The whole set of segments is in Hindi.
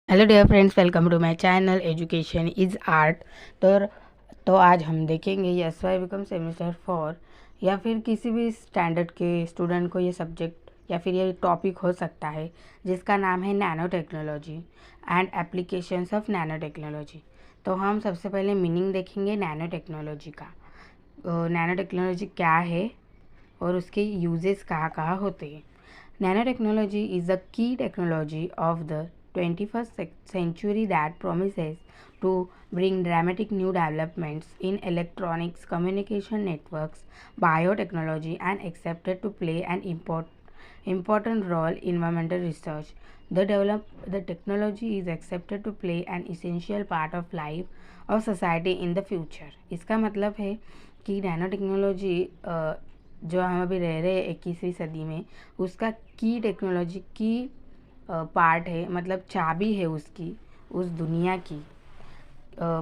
Hello dear friends, welcome to my channel education is art. तो आज हम देखेंगे एस वाई बिकम सेमेस्टर 4 या फिर किसी भी स्टैंडर्ड के स्टूडेंट को ये सब्जेक्ट या फिर ये टॉपिक हो सकता है जिसका नाम है nano technology and applications of nanotechnology. तो हम सबसे पहले मीनिंग देखेंगे नैनो टेक्नोलॉजी का। नैनो टेक्नोलॉजी क्या है और उसके यूजेस कहाँ कहाँ होते हैं। Nanotechnology is the key technology of the 21st century that promises to bring dramatic new developments in electronics, communication networks, biotechnology, and accepted to play an important role in environmental research. The technology is accepted to play an essential part of life of society in the future. इसका मतलब है कि नैनो टेक्नोलॉजी जो हम अभी रह रहे हैं 21वीं सदी में, उसका की टेक्नोलॉजी की पार्ट है, मतलब चाबी है उसकी, उस दुनिया की।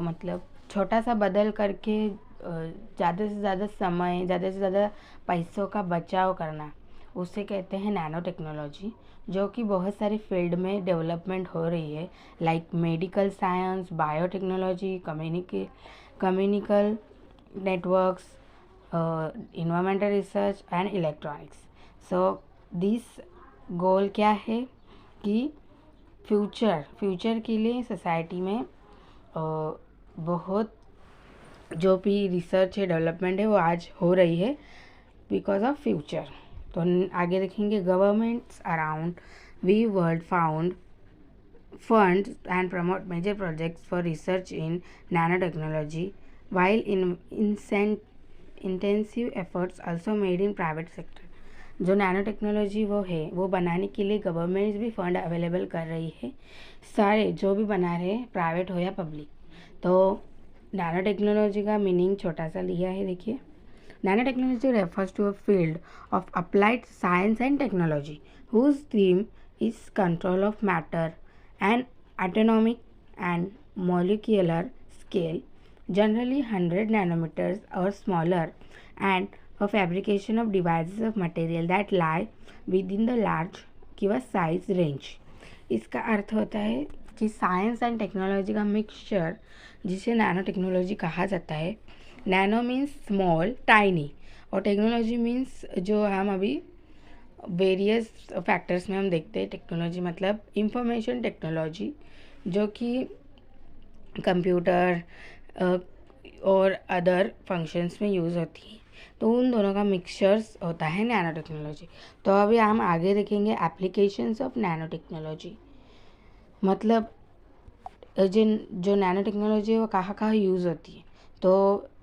मतलब छोटा सा बदल करके ज़्यादा से ज़्यादा समय, ज़्यादा से ज़्यादा पैसों का बचाव करना, उसे कहते हैं नैनो टेक्नोलॉजी, जो कि बहुत सारी फील्ड में डेवलपमेंट हो रही है, like medical science, biotechnology, communication networks, environmental research and electronics. So this goal क्या है कि फ्यूचर के लिए सोसाइटी में बहुत जो भी रिसर्च है, डेवलपमेंट है, वो आज हो रही है बिकॉज ऑफ फ्यूचर। तो आगे देखेंगे governments around we world found funds and promote major projects for research in nanotechnology, while intensive efforts also made in private sector. जो नैनो टेक्नोलॉजी वो है, वो बनाने के लिए गवर्नमेंट्स भी फंड अवेलेबल कर रही है, सारे जो भी बना रहे हैं, प्राइवेट हो या पब्लिक। तो नैनो टेक्नोलॉजी का मीनिंग छोटा सा लिया है, देखिए। Nanotechnology refers to a field of applied science and technology whose theme is control of matter and atomic and molecular scale, generally 100 nanometers or smaller, and a fabrication of devices of material that lie within the large किंवा साइज रेंज। इसका अर्थ होता है कि साइंस एंड टेक्नोलॉजी का मिक्सचर, जिसे नैनो टेक्नोलॉजी कहा जाता है। नैनो मीन्स स्मॉल, टाइनी, और टेक्नोलॉजी मीन्स जो हम अभी वेरियस फैक्टर्स में हम देखते हैं, टेक्नोलॉजी मतलब इंफॉर्मेशन टेक्नोलॉजी, जो कि कंप्यूटर और अदर फंक्शंस में यूज़ होती है। तो उन दोनों का मिक्सचर्स होता है नैनो टेक्नोलॉजी। तो अभी हम आगे देखेंगे एप्लीकेशंस ऑफ नैनो टेक्नोलॉजी। मतलब जो नैनो टेक्नोलॉजी है वो कहाँ कहाँ यूज़ होती है। तो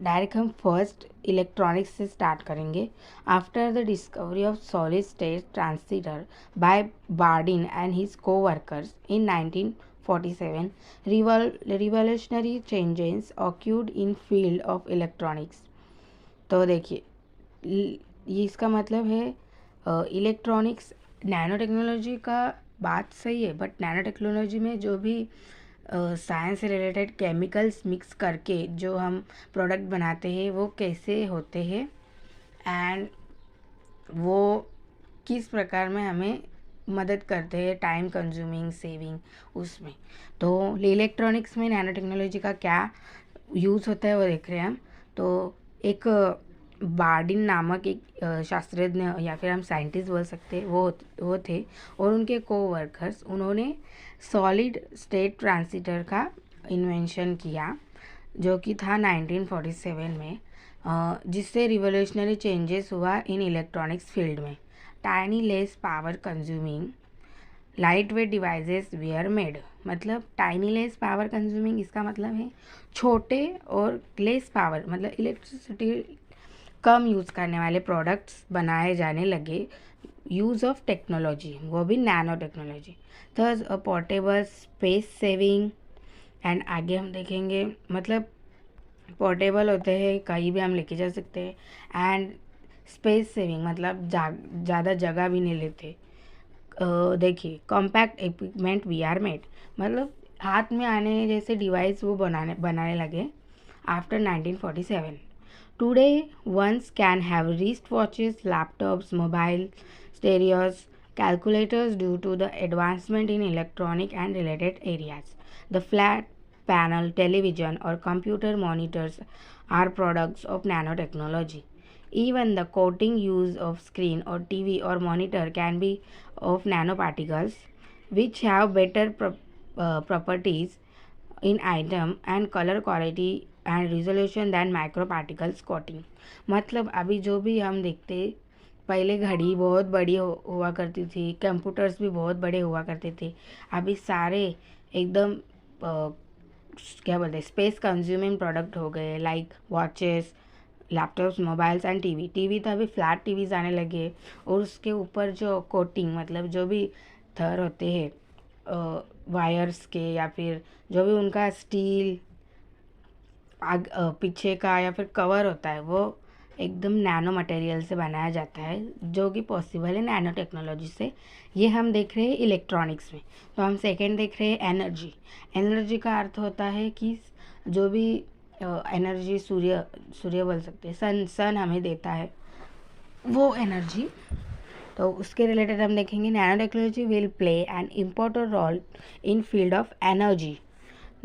डायरेक्ट हम फर्स्ट इलेक्ट्रॉनिक्स से स्टार्ट करेंगे। After the discovery of solid state transistor by Bardeen and his coworkers in 1947, revolutionary changes occurred in field of electronics. तो देखिए, ये इसका मतलब है इलेक्ट्रॉनिक्स, नैनो टेक्नोलॉजी का बात सही है, बट नैनो टेक्नोलॉजी में जो भी साइंस से रिलेटेड केमिकल्स मिक्स करके जो हम प्रोडक्ट बनाते हैं, वो कैसे होते हैं एंड वो किस प्रकार में हमें मदद करते हैं, टाइम कंज्यूमिंग, सेविंग, उसमें। तो इलेक्ट्रॉनिक्स में नैनो टेक्नोलॉजी का क्या यूज़ होता है वो देख रहे हैं हम। तो एक बार्डिन नामक एक शास्त्रज्ञ या फिर हम साइंटिस्ट बोल सकते हैं, वो थे, और उनके कोवर्कर्स, उन्होंने सॉलिड स्टेट ट्रांजिस्टर का इन्वेंशन किया, जो कि था 1947 में, जिससे रिवोल्यूशनरी चेंजेस हुआ इन इलेक्ट्रॉनिक्स फील्ड में। Tiny less power consuming light weight devices we made. मतलब टाइनी लेस पावर कंज्यूमिंग, इसका मतलब है छोटे और लेस पावर, मतलब इलेक्ट्रिसिटी कम यूज़ करने वाले प्रोडक्ट्स बनाए जाने लगे, यूज़ ऑफ टेक्नोलॉजी, वो भी नैनो टेक्नोलॉजी। तो पोर्टेबल, स्पेस सेविंग, एंड आगे हम देखेंगे, मतलब पोर्टेबल होते हैं, कहीं भी हम लेके जा सकते हैं, एंड स्पेस सेविंग मतलब ज़्यादा जगह भी नहीं लेते। देखिए, compact equipment we are made, मतलब हाथ में आने जैसे डिवाइस वो बनाने लगे after 1947। Today ones can have wrist watches, laptops, mobile stereos, calculators due to the advancement in electronic and related areas. The flat panel television or computer monitors are products of nanotechnology. Even the coating used of screen or TV or monitor can be of nanoparticles, which have better properties in item and color quality and resolution than microparticles coating. मतलब अभी जो भी हम देखते, पहले घड़ी बहुत बड़ी हुआ करती थी, कंप्यूटर्स भी बहुत बड़े हुआ करते थे, अभी सारे एकदम क्या बोलते हैं स्पेस कंज्यूमिंग प्रोडक्ट हो गए, like watches, laptops, mobiles and TV तो अभी फ्लैट टीवीज आने लगे और उसके ऊपर जो कोटिंग मतलब जो भी थर होते हैं वायर्स के या फिर जो भी उनका स्टील पीछे का या फिर कवर होता है वो एकदम नैनो मटेरियल से बनाया जाता है, जो कि पॉसिबल है नैनो टेक्नोलॉजी से। ये हम देख रहे हैं इलेक्ट्रॉनिक्स में। तो हम सेकंड देख रहे हैं एनर्जी। एनर्जी का अर्थ होता है कि जो भी एनर्जी सूर्य बोल सकते हैं, सन हमें देता है वो एनर्जी। तो उसके रिलेटेड हम देखेंगे nanotechnology will play an important role in field of energy.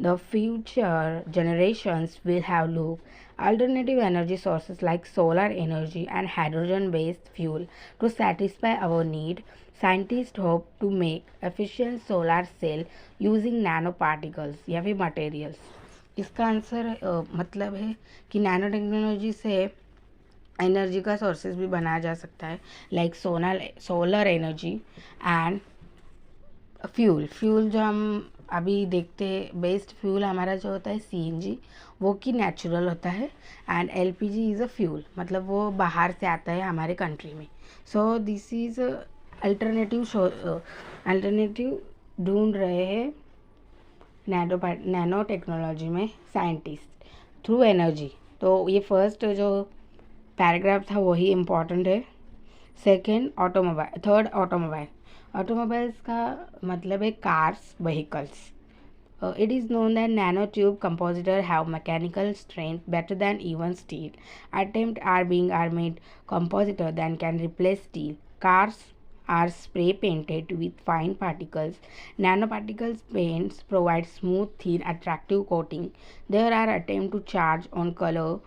The future generations will have looked alternative energy sources like solar energy and hydrogen-based fuel to satisfy our need. Scientists hope to make efficient solar cell using nanoparticles या फिर materials. इसका आंसर मतलब है कि नैनो टेक्नोलॉजी से एनर्जी का सोर्सेज भी बनाया जा सकता है, like solar energy and fuel जो हम अभी देखते हैं बेस्ड फ्यूल हमारा जो होता है सीएनजी, वो कि नेचुरल होता है and LPG is a fuel, मतलब वो बाहर से आता है हमारे कंट्री में. सो दिस इज़ अल्टरनेटिव ढूंढ रहे हैं नैनो टेक्नोलॉजी में साइंटिस्ट थ्रू एनर्जी. तो ये फर्स्ट जो पैराग्राफ था वही इम्पॉर्टेंट है. सेकेंड ऑटोमोबाइल, थर्ड ऑटोमोबाइल्स का मतलब है cars, vehicles. It is known that nanotube compositor have mechanical strength better than even steel. Attempts are made compositor that can replace steel. Cars are spray painted with fine particles. Nanoparticles paints provide smooth, thin, attractive coating. There are attempts to charge on color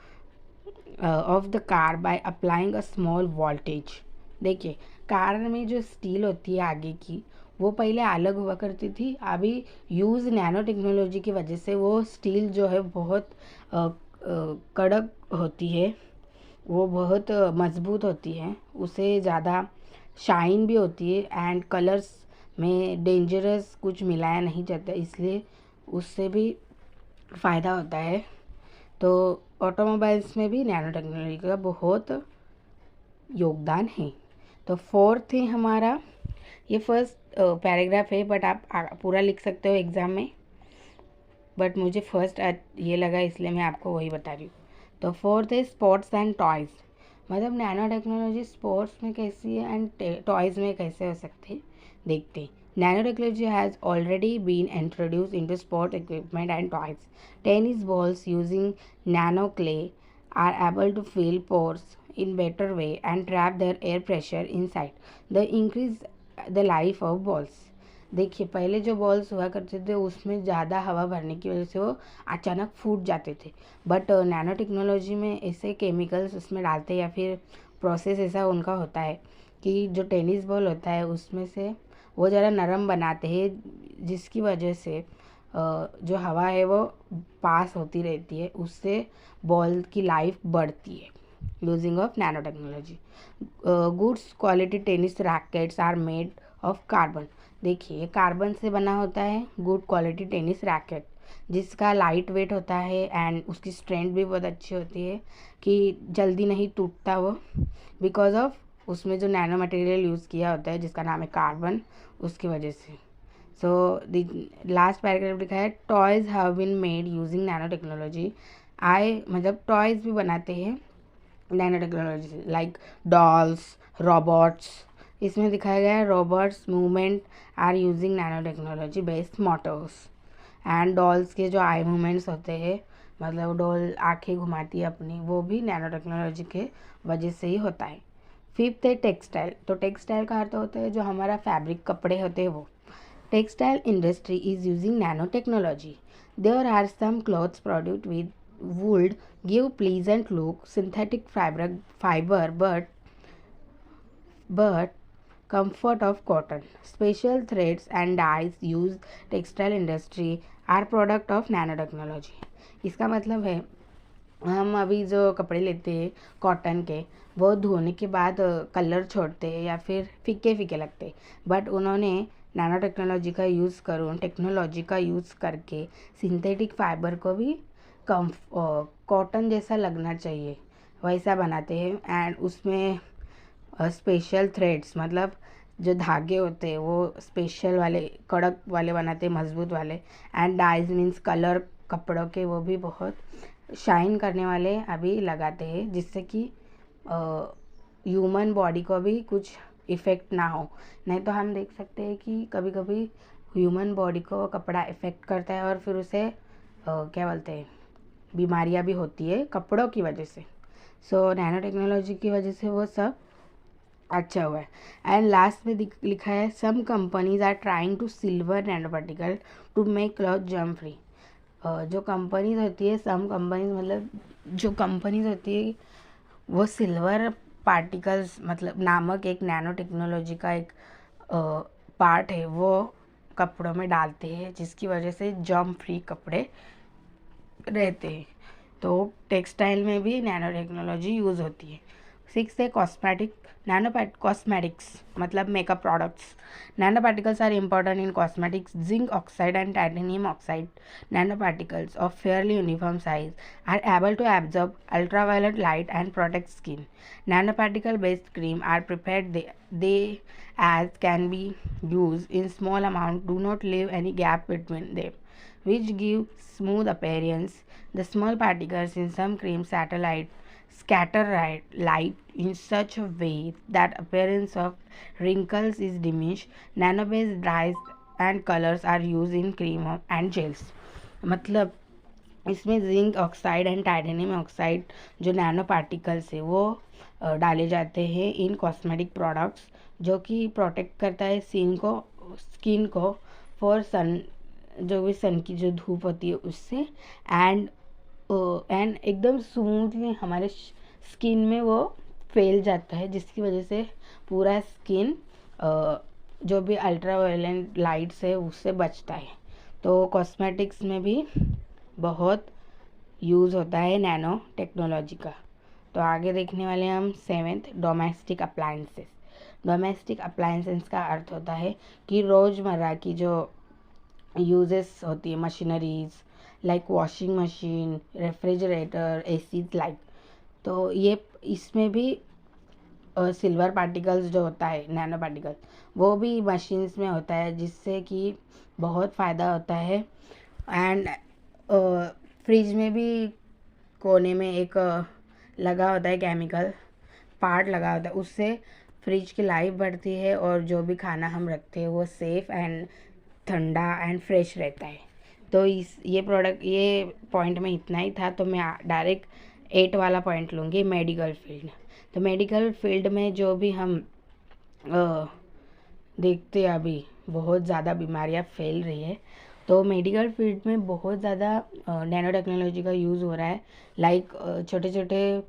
of the car by applying a small voltage. देखिए कार में जो स्टील होती है आगे की वो पहले अलग हुआ करती थी, अभी यूज़ नैनो टेक्नोलॉजी की वजह से वो स्टील जो है बहुत कड़क होती है, वो बहुत मजबूत होती है, उसे ज़्यादा शाइन भी होती है एंड कलर्स में डेंजरस कुछ मिलाया नहीं जाता, इसलिए उससे भी फ़ायदा होता है. तो ऑटोमोबाइल्स में भी नैनो टेक्नोलॉजी का बहुत योगदान है. तो फोर्थ है हमारा, ये फर्स्ट पैराग्राफ है बट आप पूरा लिख सकते हो एग्ज़ाम में, बट मुझे फर्स्ट ये लगा इसलिए मैं आपको वही बता रही हूँ. तो फोर्थ है स्पोर्ट्स एंड टॉयज़. मतलब नैनो टेक्नोलॉजी स्पोर्ट्स में कैसी है एंड टॉयज़ में कैसे हो सकते हैं, देखते हैं. Nanotechnology has already been introduced into sport equipment and toys. Tennis balls using nano clay are able to fill pores in better way and trap their air pressure inside. The increase the life of balls. देखिए पहले जो बॉल्स हुआ करते थे उसमें ज़्यादा हवा भरने की वजह से वो अचानक फूट जाते थे, बट नैनो टेक्नोलॉजी में ऐसे केमिकल्स उसमें डालते या फिर प्रोसेस ऐसा उनका होता है कि जो टेनिस बॉल होता है उसमें से वो ज़रा नरम बनाते हैं, जिसकी वजह से जो हवा है वो पास होती रहती है, उससे बॉल की लाइफ बढ़ती है. Using of nanotechnology. Goods quality tennis rackets are made of carbon. देखिए कार्बन से बना होता है गुड क्वालिटी टेनिस रैकेट, जिसका लाइट वेट होता है एंड उसकी स्ट्रेंथ भी बहुत अच्छी होती है कि जल्दी नहीं टूटता वो, बिकॉज ऑफ उसमें जो नैनो मटेरियल यूज़ किया होता है जिसका नाम है कार्बन, उसकी वजह से. सो द लास्ट पैराग्राफ लिखा है toys have been made using nanotechnology. मतलब टॉयज़ भी बनाते हैं नैनो टेक्नोलॉजी से, लाइक डॉल्स, रोबोट्स. इसमें दिखाया गया है robots movement are using nanotechnology based motors and dolls के जो आई मूवमेंट्स होते हैं, मतलब डॉल आँखें घुमाती है अपनी, वो भी नैनो टेक्नोलॉजी के वजह से ही होता है. फिफ्थ है टेक्सटाइल। तो टेक्सटाइल का अर्थ होता है जो हमारा फैब्रिक कपड़े होते हैं वो। Textile industry is using nanotechnology. There are some clothes produced with would give pleasant look, synthetic fiber but comfort of cotton. Special threads and dyes used textile industry are product of nanotechnology. इसका मतलब है हम अभी जो कपड़े लेते हैं कॉटन के, वो धोने के बाद कलर छोड़ते हैं या फिर फीके फीके लगते हैं, बट उन्होंने नैनो टेक्नोलॉजी का यूज़ करके सिंथेटिक फाइबर को भी कॉटन जैसा लगना चाहिए वैसा बनाते हैं। एंड उसमें स्पेशल थ्रेड्स मतलब जो धागे होते हैं वो स्पेशल वाले कड़क वाले बनाते हैं, मजबूत वाले। एंड डाइज मीन्स कलर कपड़ों के वो भी बहुत शाइन करने वाले अभी लगाते हैं, जिससे कि ह्यूमन बॉडी को भी कुछ इफ़ेक्ट ना हो। नहीं तो हम देख सकते हैं कि कभी कभी ह्यूमन बॉडी को कपड़ा इफ़ेक्ट करता है और फिर उसे क्या बोलते हैं, बीमारियां भी होती है कपड़ों की वजह से। सो नैनो टेक्नोलॉजी की वजह से वो सब अच्छा हुआ है। एंड लास्ट में लिखा है some companies are trying to silver nano particle to make cloth germ free. जो कंपनीज होती है, सम कंपनीज मतलब जो कंपनीज होती है वो सिल्वर पार्टिकल्स मतलब नामक एक नैनो टेक्नोलॉजी का एक पार्ट है वो कपड़ों में डालते हैं, जिसकी वजह से जर्म फ्री कपड़े रहते हैं। तो टेक्सटाइल में भी नैनो टेक्नोलॉजी यूज़ होती है। 6 है कॉस्मेटिक्स मतलब makeup products. Nano particles are important in cosmetics. Zinc oxide and titanium oxide nano particles of fairly uniform size are able to absorb ultraviolet light and protect skin. Nano particle based cream are prepared they as can be used in small amount, do not leave any gap between them, which give smooth appearance. The small particles in some cream scatter light in such a way that appearance of wrinkles is diminished. Nano-based dyes and colors are used in cream and gels. मतलब इसमें zinc oxide and titanium oxide जो नैनो पार्टिकल्स है वो डाले जाते हैं इन कॉस्मेटिक प्रोडक्ट्स, जो कि प्रोटेक्ट करता है स्किन को फॉर सन, जो भी सन की जो धूप होती है उससे। एंड एकदम स्मूथली हमारे स्किन में वो फैल जाता है, जिसकी वजह से पूरा स्किन जो भी अल्ट्रावायलेट लाइट्स है उससे बचता है। तो कॉस्मेटिक्स में भी बहुत यूज़ होता है नैनो टेक्नोलॉजी का। तो आगे देखने वाले हैं हम 7th domestic appliances. Domestic appliances का अर्थ होता है कि रोज़मर्रा की जो यूजेस होती है machineries like washing machine, refrigerator, ACs like. तो ये इसमें भी सिल्वर पार्टिकल्स जो होता है नैनो पार्टिकल वो भी मशीन्स में होता है, जिससे कि बहुत फ़ायदा होता है। एंड फ्रिज में भी कोने में एक लगा होता है केमिकल पार्ट लगा होता है, उससे फ्रिज की लाइफ बढ़ती है और जो भी खाना हम रखते हैं वो सेफ़ एंड ठंडा एंड फ्रेश रहता है। तो ये पॉइंट में इतना ही था। तो मैं डायरेक्ट 8 वाला पॉइंट लूँगी, मेडिकल फील्ड। तो मेडिकल फील्ड में जो भी हम देखते हैं अभी बहुत ज़्यादा बीमारियाँ फैल रही है, तो मेडिकल फील्ड में बहुत ज़्यादा नैनो टेक्नोलॉजी का यूज़ हो रहा है। लाइक छोटे छोटे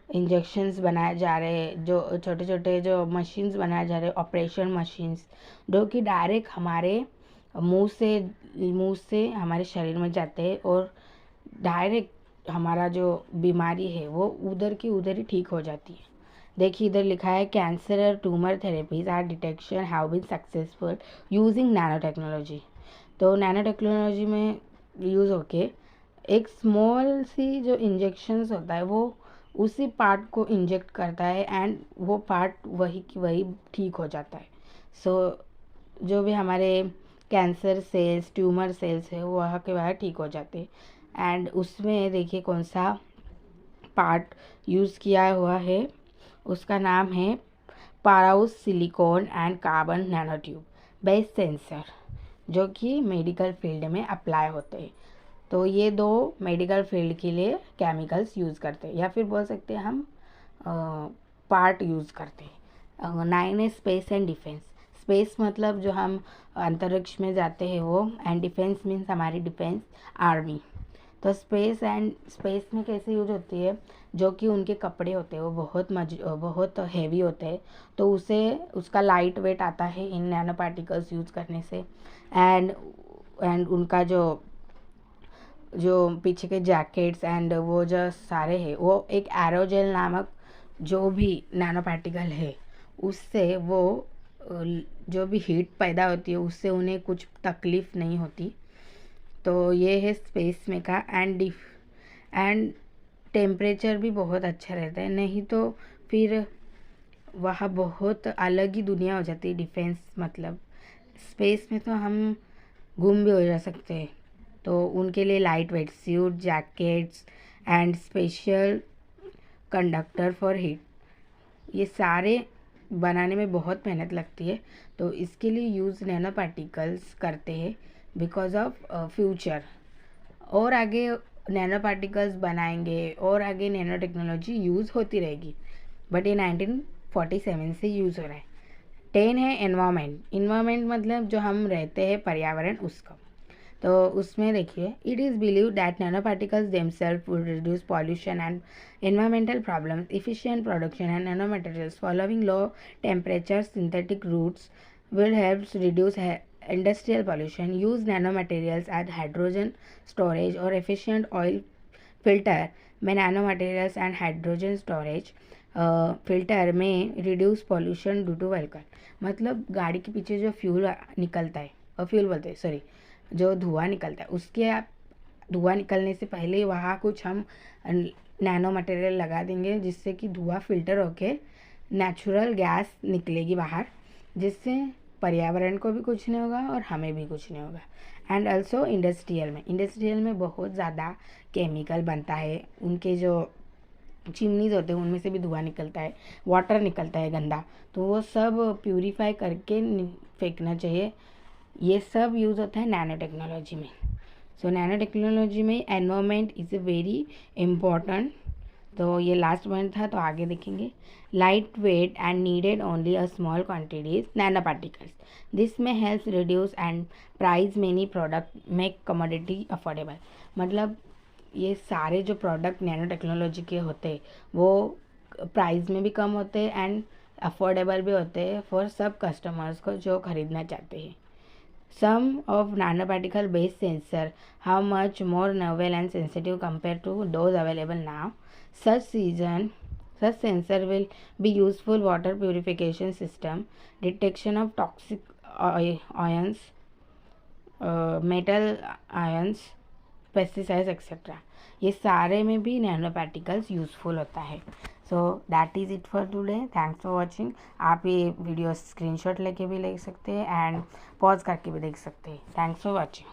इंजेक्शन्स बनाए जा रहे हैं, जो छोटे छोटे जो मशीन्स बनाए जा रहे हैं, ऑपरेशन मशीन्स, जो कि डायरेक्ट हमारे मुंह से हमारे शरीर में जाते हैं और डायरेक्ट हमारा जो बीमारी है वो उधर की उधर ही ठीक हो जाती है। देखिए इधर लिखा है कैंसर और tumour therapies are detection have been successful using nanotechnology. तो नैनो टेक्नोलॉजी में यूज़ होके एक स्मॉल सी जो इंजेक्शन्स होता है वो उसी पार्ट को इंजेक्ट करता है एंड वो पार्ट वही की वही ठीक हो जाता है। सो जो भी हमारे कैंसर सेल्स, ट्यूमर सेल्स है वो वहाँ के वहाँ ठीक हो जाते हैं। एंड उसमें देखिए कौन सा पार्ट यूज़ किया हुआ है, उसका नाम है porous silicon and carbon nano tube based sensor, जो कि मेडिकल फील्ड में अप्लाई होते हैं। तो ये 2 मेडिकल फील्ड के लिए केमिकल्स यूज़ करते हैं, या फिर बोल सकते हैं हम पार्ट यूज़ करते हैं। 9 है स्पेस एंड डिफेंस। स्पेस मतलब जो हम अंतरिक्ष में जाते हैं वो, एंड डिफेंस मीन्स हमारी डिफेंस आर्मी। तो स्पेस में कैसे यूज होती है, जो कि उनके कपड़े होते हैं वो बहुत हैवी होते हैं, तो उसे उसका लाइट वेट आता है इन नैनो पार्टिकल्स यूज़ करने से। एंड उनका जो पीछे के जैकेट्स एंड वो जो सारे हैं, वो एक एरोजेल नामक जो भी नैनो पार्टिकल है, उससे वो जो भी हीट पैदा होती है उससे उन्हें कुछ तकलीफ़ नहीं होती। तो ये है स्पेस में का। एंड टेम्परेचर भी बहुत अच्छा रहता है, नहीं तो फिर वहाँ बहुत अलग ही दुनिया हो जाती है। डिफेंस मतलब स्पेस में तो हम गुम भी हो जा सकते हैं, तो उनके लिए light weight suit, jackets and special conductor for heat, ये सारे बनाने में बहुत मेहनत लगती है। तो इसके लिए यूज़ नैनो पार्टिकल्स करते हैं बिकॉज ऑफ फ्यूचर। और आगे नैनो पार्टिकल्स बनाएंगे और आगे नैनो टेक्नोलॉजी यूज़ होती रहेगी, बट ये 1947 से यूज़ हो रहा है। 10 है एनवायरमेंट मतलब जो हम रहते हैं पर्यावरण उसका। तो उसमें देखिए, it is believe that nano particles themselves would reduce pollution and environmental problems, efficient production and nanomaterials following low temperature synthetic routes will help reduce industrial pollution. Use nanomaterials as hydrogen storage or efficient oil filter में nanomaterials and hydrogen storage filter में reduce pollution due to vehicle. मतलब गाड़ी के पीछे जो फ्यूल निकलता है, फ्यूल बोलते हैं सॉरी, जो धुआं निकलता है, उसके धुआं निकलने से पहले वहाँ कुछ हम नैनो मटेरियल लगा देंगे जिससे कि धुआं फिल्टर होके नेचुरल गैस निकलेगी बाहर, जिससे पर्यावरण को भी कुछ नहीं होगा और हमें भी कुछ नहीं होगा। एंड ऑल्सो इंडस्ट्रियल में बहुत ज़्यादा केमिकल बनता है, उनके जो चिमनीज होते हैं उनमें से भी धुआं निकलता है, वाटर निकलता है गंदा, तो वो सब प्यूरीफाई करके फेंकना चाहिए। ये सब यूज़ होता है नैनो टेक्नोलॉजी में। सो नैनो टेक्नोलॉजी में environment is a very important. तो ये लास्ट पॉइंट था, तो आगे देखेंगे। Light weight and needed only a small quantities nano particles, this में help reduce and price many product make commodity affordable. मतलब ये सारे जो प्रोडक्ट नैनो टेक्नोलॉजी के होते हैं वो प्राइस में भी कम होते हैं एंड अफोर्डेबल भी होते हैं फॉर सब कस्टमर्स को जो खरीदना चाहते हैं। Some of nanoparticle based sensor how much more novel and sensitive compared to those available now. Such sensor will be useful water purification system, detection of toxic ions, metal ions, pesticides etcetera, ये सारे में भी नैनो पार्टिकल्स यूज़फुल होता है। So that is it for today. Thanks for watching. आप ये वीडियो स्क्रीनशॉट लेके भी ले सकते हैं एंड पॉज करके भी देख सकते हैं। Thanks for watching.